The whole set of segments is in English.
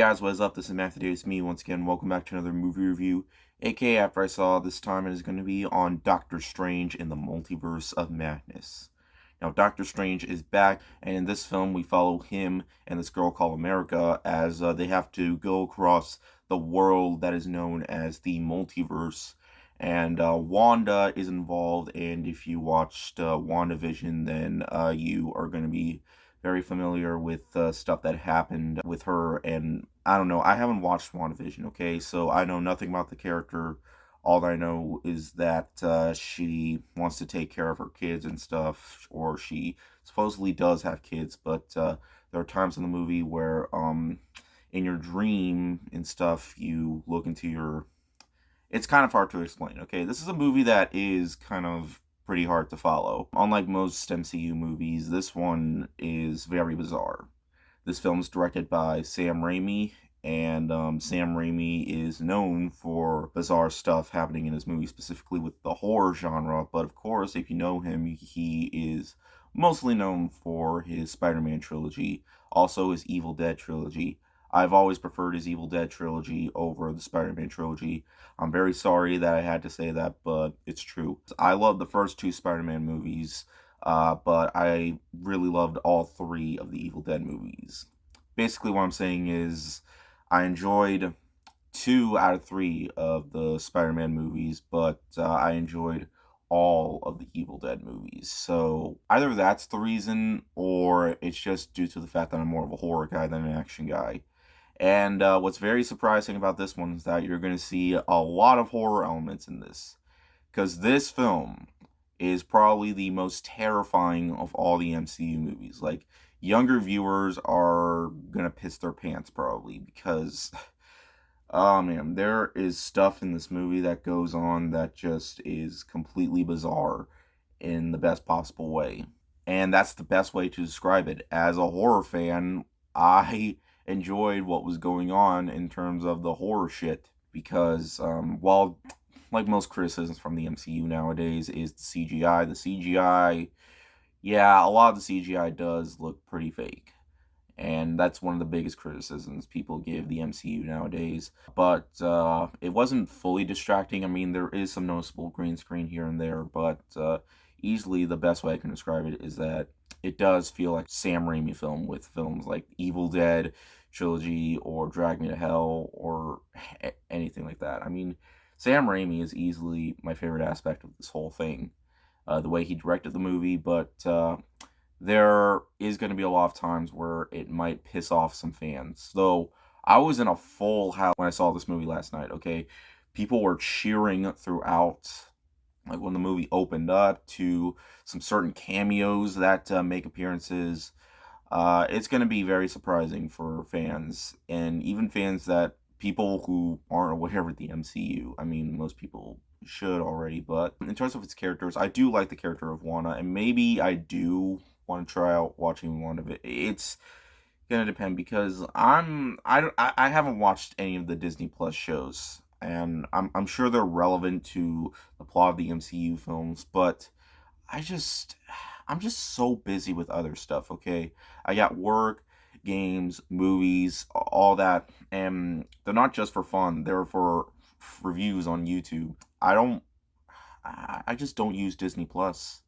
guys, what is up? This is Matthew. It's me once again. Welcome back to another movie review, aka after I saw this time it is going to be on Doctor Strange in the Multiverse of Madness. Now, Doctor Strange is back, and in this film we follow him and this girl called America as they have to go across the world that is known as the Multiverse. And Wanda is involved, and if you watched WandaVision, then you are going to be very familiar with stuff that happened with her. And I don't know, I haven't watched WandaVision, okay? So I know nothing about the character. All I know is that she wants to take care of her kids and stuff, or she supposedly does have kids, but there are times in the movie where in your dream and stuff, you look into your... It's kind of hard to explain, okay? This is a movie that is kind of pretty hard to follow. Unlike most MCU movies, this one is very bizarre. This film is directed by Sam Raimi, and Sam Raimi is known for bizarre stuff happening in his movies, specifically with the horror genre. But of course, if you know him, he is mostly known for his Spider-Man trilogy, also his Evil Dead trilogy. I've always preferred his Evil Dead trilogy over the Spider-Man trilogy. I'm very sorry that I had to say that, but it's true. I love the first two Spider-Man movies, but I really loved all three of the Evil Dead movies. Basically, what I'm saying is I enjoyed 2 out of 3 of the Spider-Man movies, but I enjoyed all of the Evil Dead movies. So either that's the reason, or it's just due to the fact that I'm more of a horror guy than an action guy. And what's very surprising about this one is that you're going to see a lot of horror elements in this. Because this film is probably the most terrifying of all the MCU movies. Like, younger viewers are going to piss their pants probably because, oh man, there is stuff in this movie that goes on that just is completely bizarre in the best possible way. And that's the best way to describe it. As a horror fan, I enjoyed what was going on in terms of the horror shit because, while like most criticisms from the MCU nowadays is the CGI, yeah, a lot of the CGI does look pretty fake. And that's one of the biggest criticisms people give the MCU nowadays. But it wasn't fully distracting. I mean, there is some noticeable green screen here and there, but easily the best way I can describe it is that it does feel like Sam Raimi film with films like Evil Dead trilogy or Drag Me to Hell or anything like that. I mean, Sam Raimi is easily my favorite aspect of this whole thing. The way he directed the movie, but there is going to be a lot of times where it might piss off some fans. Though I was in a full house when I saw this movie last night, okay? People were cheering throughout, like when the movie opened up, to some certain cameos that make appearances. It's going to be very surprising for fans, and even fans that people who aren't aware of the MCU. I mean, most people should already, but in terms of its characters, I do like the character of Wanda, and maybe I do want to try out watching one of it. It's gonna depend because I haven't watched any of the Disney Plus shows, and I'm sure they're relevant to the plot of the MCU films, but I just I'm just so busy with other stuff, okay? I got work, games, movies, all that, and they're not just for fun, they're for reviews on YouTube. I just don't use Disney Plus.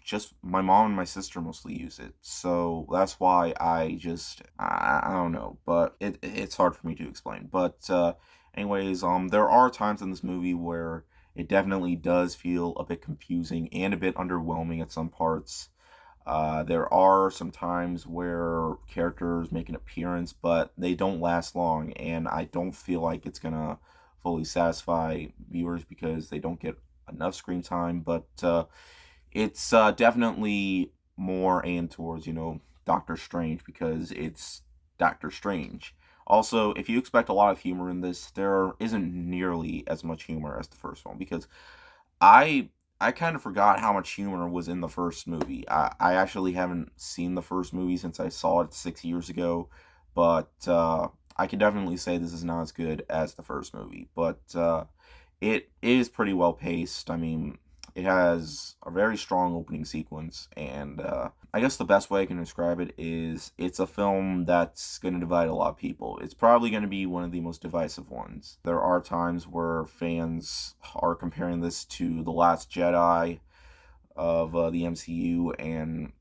Just my mom and my sister mostly use it, so that's why I don't know, but it's hard for me to explain. But anyways, there are times in this movie where it definitely does feel a bit confusing and a bit underwhelming at some parts. There are some times where characters make an appearance, but they don't last long, and I don't feel like it's gonna fully satisfy viewers because they don't get enough screen time. But it's definitely more aimed towards, Doctor Strange because it's Doctor Strange. Also, if you expect a lot of humor in this, there isn't nearly as much humor as the first one because I I kind of forgot how much humor was in the first movie. I actually haven't seen the first movie since I saw it 6 years ago, but I can definitely say this is not as good as the first movie. But it is pretty well paced. I mean, It has a very strong opening sequence, and I guess the best way I can describe it is it's a film that's going to divide a lot of people. It's probably going to be one of the most divisive ones. There are times where fans are comparing this to The Last Jedi of the MCU, and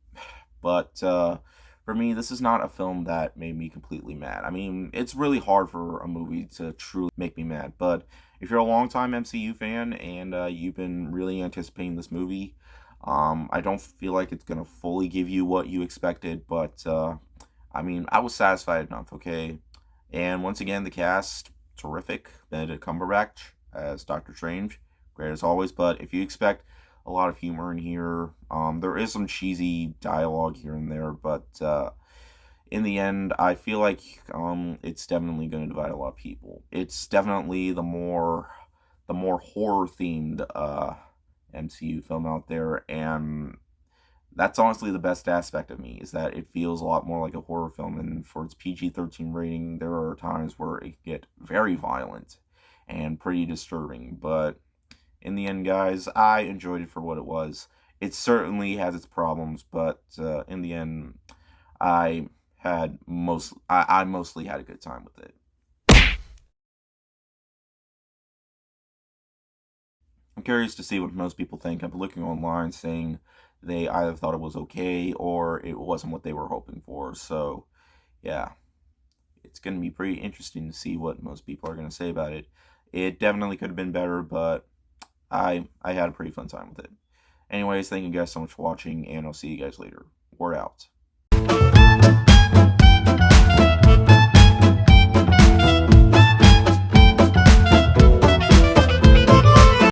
but for me, this is not a film that made me completely mad. I mean, it's really hard for a movie to truly make me mad, but if you're a longtime MCU fan and you've been really anticipating this movie, I don't feel like it's gonna fully give you what you expected, but I mean, I was satisfied enough. Okay, and once again, the cast terrific. Benedict Cumberbatch as Doctor Strange, great as always. But if you expect a lot of humor in here, there is some cheesy dialogue here and there, but in the end, I feel like it's definitely going to divide a lot of people. It's definitely the more horror themed MCU film out there, and that's honestly the best aspect of me is that it feels a lot more like a horror film. And for its PG-13 rating, there are times where it can get very violent and pretty disturbing. But in the end, guys, I enjoyed it for what it was. It certainly has its problems, but in the end, I mostly had a good time with it. I'm curious to see what most people think. I'm looking online saying they either thought it was okay or it wasn't what they were hoping for. So, yeah, it's going to be pretty interesting to see what most people are going to say about it. It definitely could have been better, but I had a pretty fun time with it. Anyways, thank you guys so much for watching, and I'll see you guys later. We're out.